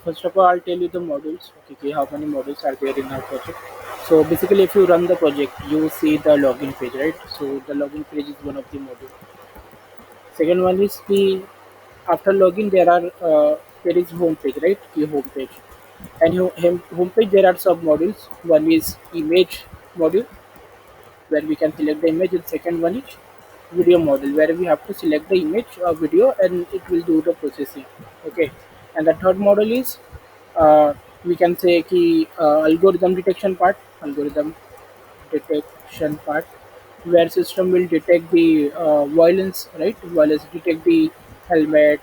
First of all, I'll tell you the modules. Okay, okay, how many modules are there in our project? So basically, if you run the project, you see the login page, right? So the login page is one of the module. Second one is the after login there is home page, right? The home page, and home page there are sub modules. One is image module where we can select the image, and second one is video module where we have to select the image or video and it will do the processing. Okay, and the third model is uh, we can say ki algorithm detection part where system will detect the violence, right? Violence detect the helmet,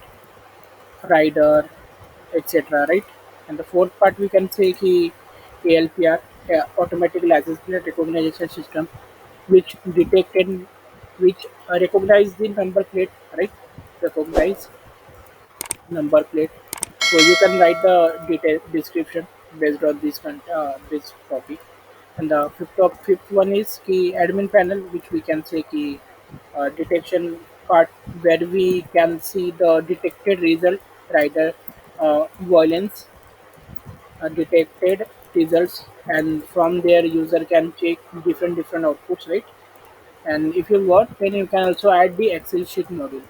rider, etc. Right? And the fourth part we can say ki ALPR, automatic license plate recognition system, which detected which recognize the number plate, right? Recognize number plate. So you can write the detail description based on this topic. And the fifth one is key admin panel, which we can say key detection part where we can see the detected result, rider violence, detected results, and from there user can check different outputs, right? And if you want, then you can also add the Excel sheet module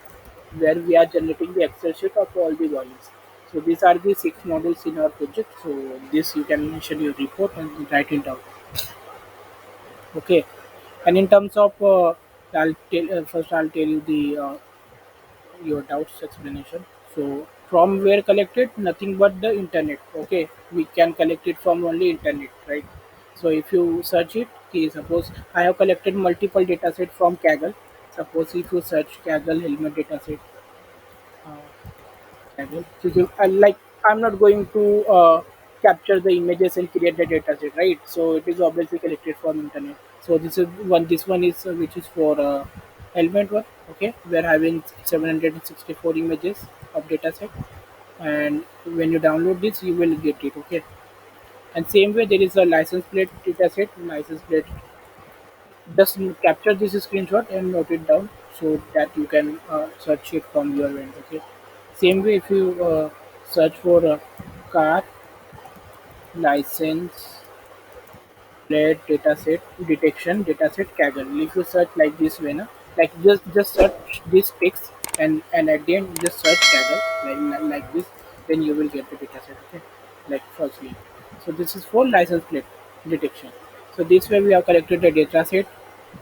where we are generating the Excel sheet of all the values. So these are the six modules in our project. So this you can mention your report and write it down. Okay. And in terms of, I'll tell you the your doubts explanation. So from where collected, nothing but the internet. Okay, we can collect it from only internet, right? So if you search it, okay, suppose I have collected multiple data set from Kaggle. Suppose if you search Kaggle helmet dataset, channel. So I'm not going to capture the images and create the data set, right? So it is obviously collected from internet. So this is one. This one is which is for element one. Okay, we are having 764 images of data set, and when you download this, you will get it. Okay, and same way there is a license plate data set. License plate. Just capture this screenshot and note it down so that you can search it from your end. Okay. Same way, if you search for a car license plate dataset detection dataset Kaggle, if you search like this way, na, like just search this text and at the end just search Kaggle like this, then you will get the dataset. Okay, like firstly. So this is for license plate detection. So this way we have collected the dataset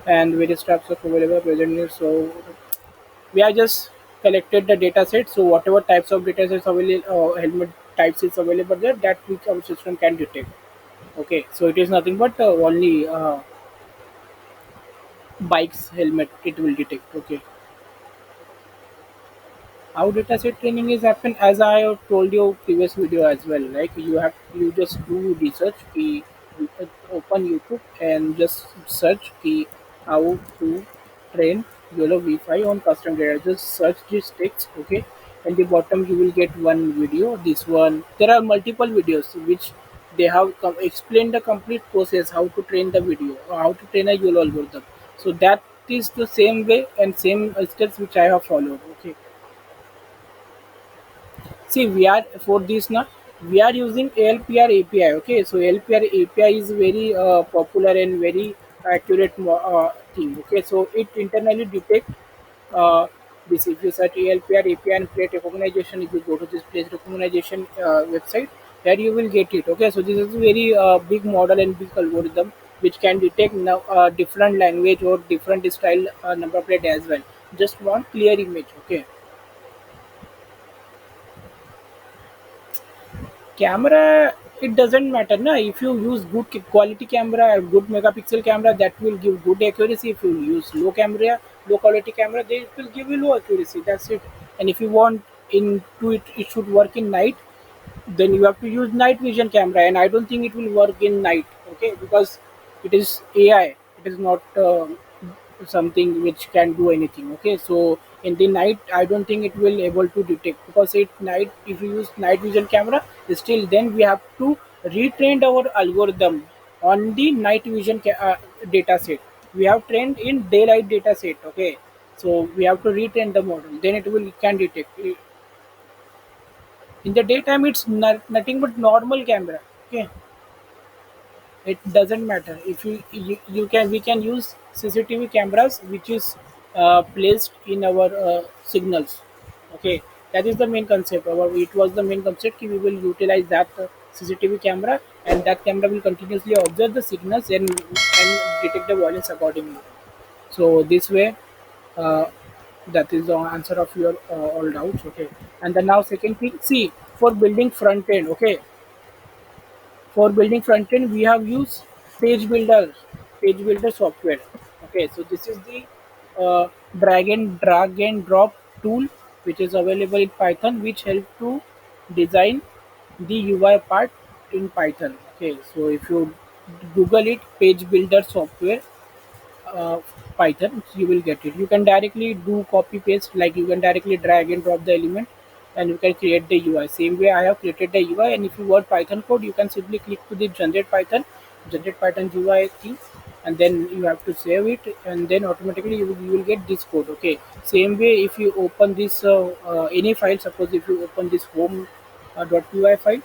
and various types of available present here. So we are just collected the data set. So whatever types of data sets available, helmet types is available there, that which our system can detect. Okay, so it is nothing but only bikes helmet it will detect. Okay, how dataset training is happen, as I have told you previous video as well. Like you just do research key, open YouTube and just search key how to train YOLO V5 on custom data. Just search this text. Okay, and the bottom you will get one video. This one there are multiple videos which they have explained the complete process how to train the video or how to train a YOLO algorithm. So that is the same way and same steps which I have followed. Okay, see, we are for this now. We are using ALPR API. Okay, so ALPR API is very popular and very accurate thing. Okay, so it internally detect uh, this. If you search ALPR API and plate recognition, if you go to this plate recognition website, there you will get it. Okay, so this is a very big model and big algorithm which can detect now different language or different style number plate as well. Just one clear image. Okay. Camera, it doesn't matter na. If you use good quality camera, good megapixel camera, that will give good accuracy. If you use low quality camera, they will give you low accuracy. That's it. And if you want into it should work in night, then you have to use night vision camera, and I don't think it will work in night. Okay, because it is AI, it is not something which can do anything. Okay, so in the night I don't think it will able to detect, because it night if you use night vision camera, still then we have to retrain our algorithm on the night vision data set. We have trained in daylight data set. Okay, so we have to retrain the model, then it will can detect. In the daytime it's nothing but normal camera. Okay, it doesn't matter if you can we can use CCTV cameras which is placed in our signals. Okay, that is the main concept. It was the main concept we will utilize that CCTV camera, and that camera will continuously observe the signals and detect the violence accordingly. So this way, uh, that is the answer of your all doubts. Okay, and then now second thing, see, for building front end. Okay, for building front end, we have used Page Builder, Page Builder software. Okay, so this is the drag and drop tool which is available in Python, which help to design the UI part in Python. Okay, so if you Google it, Page Builder software, uh, Python, you will get it. You can directly do copy paste, like you can directly drag and drop the element, and you can create the UI. Same way I have created the UI, and if you want Python code, you can simply click to the generate Python UI thing, and then you have to save it, and then automatically you will get this code. Okay. Same way, if you open this any file, suppose if you open this home .py file,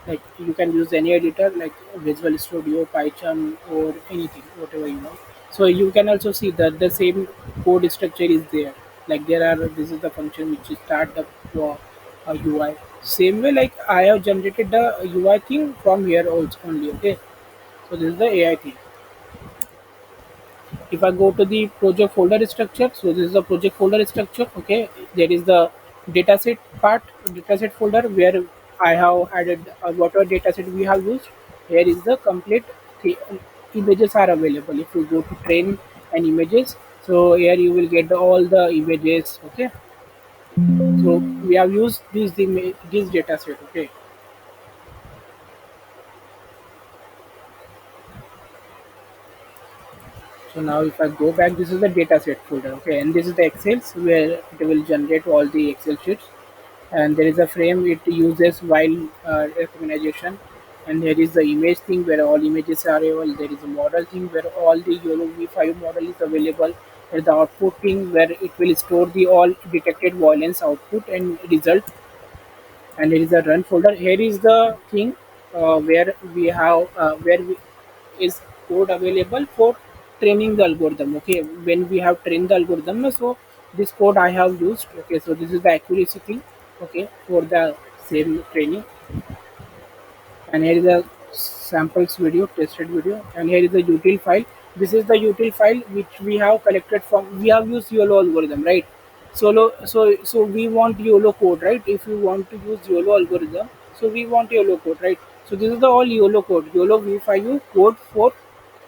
like you can use any editor like Visual Studio, Pentium, or anything, whatever you want. So you can also see that the same code structure is there. Like there are this is the function which is start the UI. Same way, like I have generated the UI thing from here also only. Okay, so this is the AI thing. If I go to the project folder structure, so this is the project folder structure. Okay, there is the dataset part, dataset folder where I have added whatever dataset we have used. Here is the complete th- images are available. If you go to train and images, so here you will get all the images. Okay, so we have used this dataset. Okay, so now if I go back, this is the dataset folder. Okay, and this is the Excel where it will generate all the Excel sheets, and there is a frame it uses while recognition, and there is the image thing where all images are available. There is a model thing where all the YOLO V5 model is available. There is the output thing where it will store the all detected violence output and result, and there is a run folder. Here is the thing where we have is code available for training the algorithm. Okay, when we have trained the algorithm, so this code I have used. Okay, so this is the accuracy thing. Okay, for the same training, and here is a samples video, tested video, and here is the util file. This is the util file which we have collected from. We have used YOLO algorithm, right? So we want YOLO code, right? If you want to use YOLO algorithm, so we want YOLO code, right? So this is the all YOLO code, YOLO V5 code for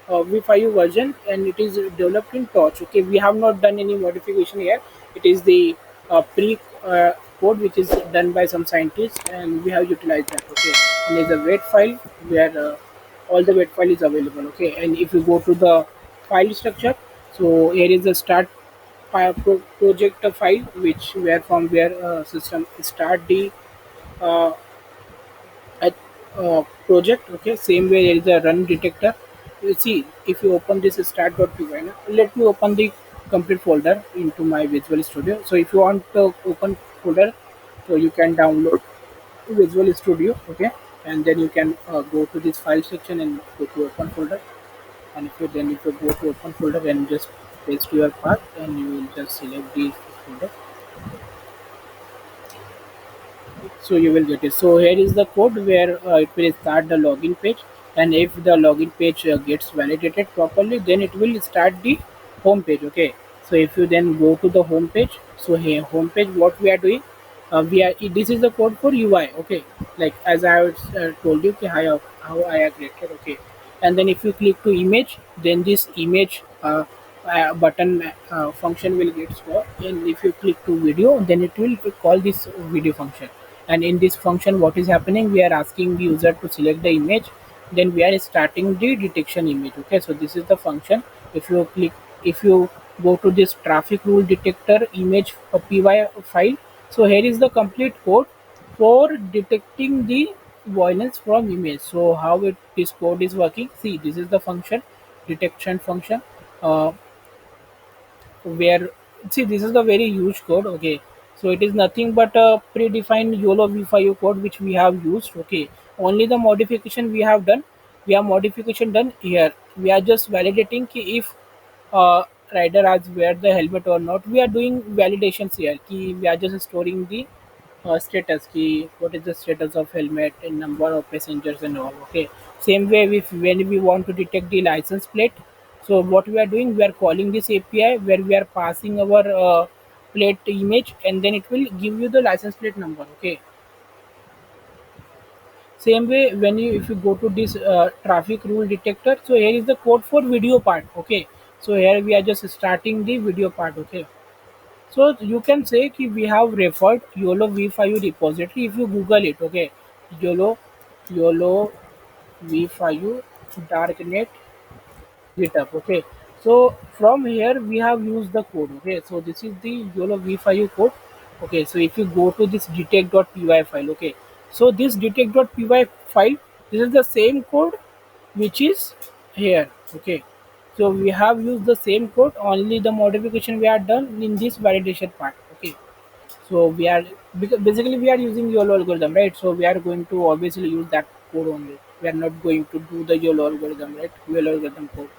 V5 version, and it is developed in Torch. Okay, we have not done any modification here. It is the pre code which is done by some scientists, and we have utilized that. Okay, and there's a wait file where all the wait file is available. Okay, and if you go to the file structure, so here is the start project file, which where from where system start the uh, at project. Okay, same way there is a run detector. You see, if you open this start.py, let me open the complete folder into my Visual Studio. So if you want to open folder, so you can download Visual Studio. Okay, and then you can go to this file section and go to open folder, and if you go to open folder and just paste your path, and you will just select the folder, so you will get it. So here is the code where it will start the login page, and if the login page gets validated properly, then it will start the home page. Okay, so if you then go to the home page, so here home page, what we are doing, we are this is the code for UI. Okay, like as I have told you, okay, how I have created. Okay, and then if you click to image, then this image button function will get stored, and if you click to video, then it will call this video function. And in this function, what is happening, we are asking the user to select the image, then we are starting the detection image. Okay, so this is the function. If you go to this traffic rule detector image py file, so here is the complete code for detecting the violence from image. So how this code is working, see, this is the function, detection function, uh, where, see, this is the very huge code. Okay, So it is nothing but a predefined YOLO v5 code which we have used. Okay, only the modification we have done. We have modification done here. We are just validating ki if uh, rider has wear the helmet or not. We are doing validations here. Ki we are just storing the status key, what is the status of helmet and number of passengers and all. Okay, same way if when we want to detect the license plate, so what we are doing, we are calling this API where we are passing our plate image and then it will give you the license plate number. Okay, same way when you if you go to this traffic rule detector, so here is the code for video part. Okay, so here we are just starting the video part. Okay, so you can say कि we have referred YOLO V5 repository if you Google it. Okay, YOLO V5 darknet GitHub. Okay, so from here we have used the code. Okay, so this is the YOLO V5 code. Okay, so if you go to this detect.py file. Okay, so this detect.py file, this is the same code which is here. Okay, so we have used the same code, only the modification we are done in this validation part. Okay, so we are because basically we are using YOLO algorithm, right? So we are going to obviously use that code only. We are not going to do the YOLO algorithm, right? YOLO algorithm code.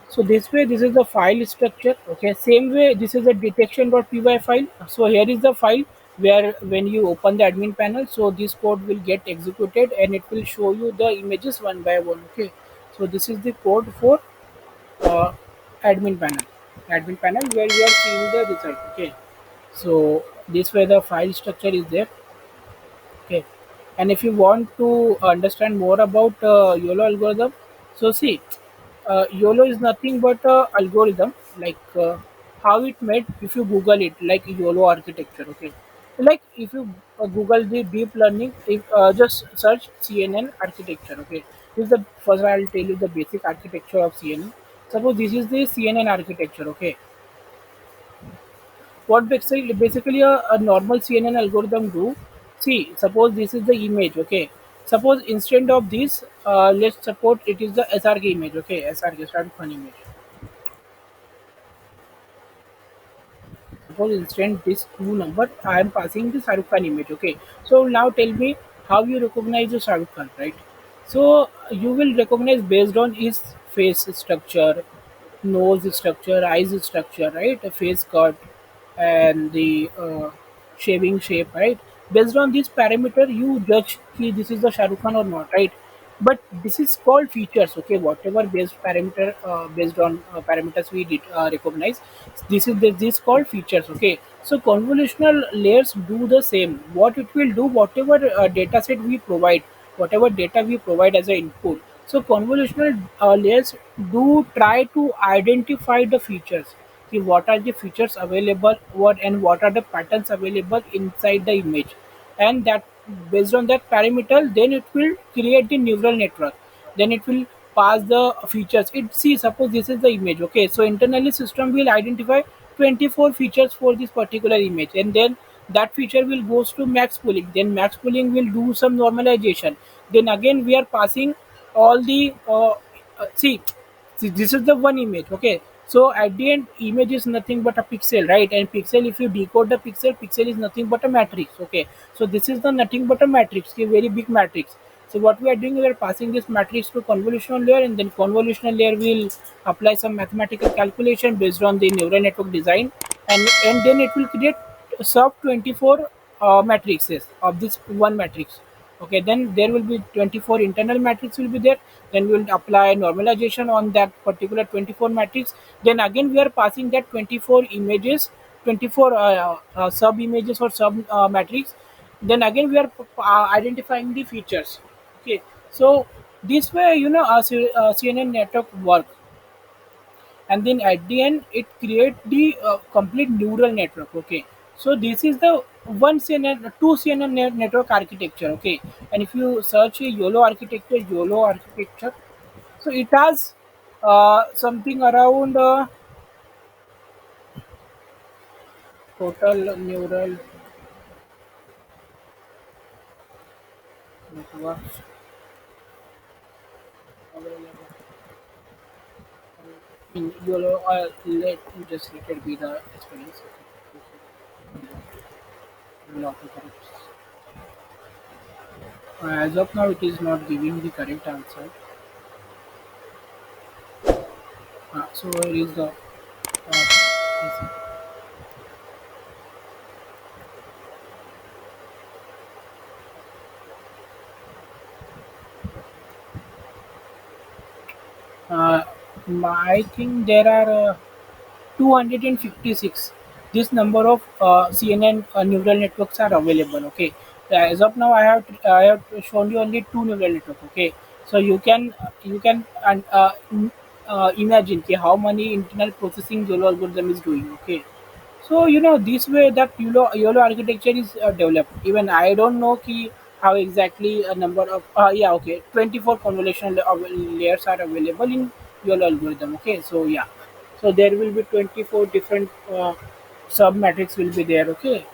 So this way, this is the file structure. Okay, same way, this is a detection.py file. So here is the file where when you open the admin panel, so this code will get executed and it will show you the images one by one. Okay, so this is the code for uh, admin panel. Admin panel where you are seeing the result. Okay, so this way the file structure is there. Okay, and if you want to understand more about YOLO algorithm, so see, YOLO is nothing but a algorithm like how it made. If you Google it, like YOLO architecture, okay, like if you Google the deep learning, if just search CNN architecture, okay, this is the first I'll tell you the basic architecture of CNN. Suppose this is the CNN architecture, okay, what basically a normal CNN algorithm do, see suppose this is the image. Okay, suppose instead of this let's suppose it is the SRK image. Okay, SRK start fun image. Suppose instead this two number I am passing the Shahrukh Khan image. Okay, so now tell me how you recognize the Shahrukh Khan, right? So you will recognize based on his face structure, nose structure, eyes structure, right? A face cut and the shaving shape, right? Based on this parameter, you judge कि this is the Shahrukh Khan or not, right? But this is called features. Okay, whatever based parameter based on parameters we did recognize, this called features. Okay, so convolutional layers do the same. What it will do, whatever data set we provide, whatever data we provide as an input, so convolutional layers do try to identify the features. See what are the features available, what are the patterns available inside the image, and that based on that parameter, then it will create the neural network. Then it will pass the features. It see suppose this is the image. Okay, so internally system will identify 24 features for this particular image, and then that feature will goes to max pooling. Then max pooling will do some normalization. Then again we are passing all the see, this is the one image. Okay, so at the end image is nothing but a pixel, right? And pixel, if you decode the pixel, pixel is nothing but a matrix. Okay, so this is the nothing but a matrix, a very big matrix. So what we are doing, we are passing this matrix to convolutional layer, and then convolutional layer will apply some mathematical calculation based on the neural network design, and then it will create sub 24 matrices of this one matrix. Okay, then there will be 24 internal matrix will be there. Then we will apply normalization on that particular 24 matrix. Then again we are passing that 24 images, 24 sub images or sub matrix. Then again we are identifying the features. Okay, so this way CNN network work, and then at the end it create the complete neural network. Okay, so this is the one CNN, two CNN network architecture. Okay, and if you search a YOLO architecture, so it has something around total neural networks available in YOLO. Let me just let it be the experience. Okay. will autocorrect. As of now, it is not giving the correct answer. So here is the answer. Uh, I think there are 256. This number of CNN neural networks are available. Okay, as of now, I have shown you only two neural network. Okay, so you can imagine कि how many internal processing YOLO algorithm is doing. Okay, so this way that YOLO architecture is developed. Even I don't know ki how exactly a number of yeah, okay, 24 convolutional layers are available in YOLO algorithm. Okay, so yeah, so there will be 24 different sub matrix will be there. Okay,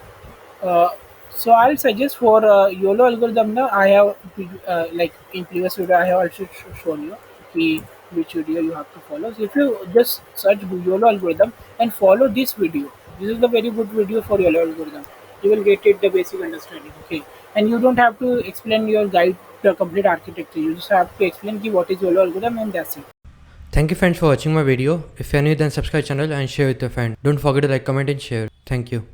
uh, so I'll suggest for YOLO algorithm now. I have like in previous video I have also shown you the which video you have to follow. So if you just search YOLO algorithm and follow this video, this is the very good video for YOLO algorithm. You will get it the basic understanding. Okay, and you don't have to explain your guide the complete architecture. You just have to explain ki what is YOLO algorithm and that's it. Thank you friends for watching my video. If you are new then subscribe channel and share with your friend. Don't forget to like, comment and share. Thank you.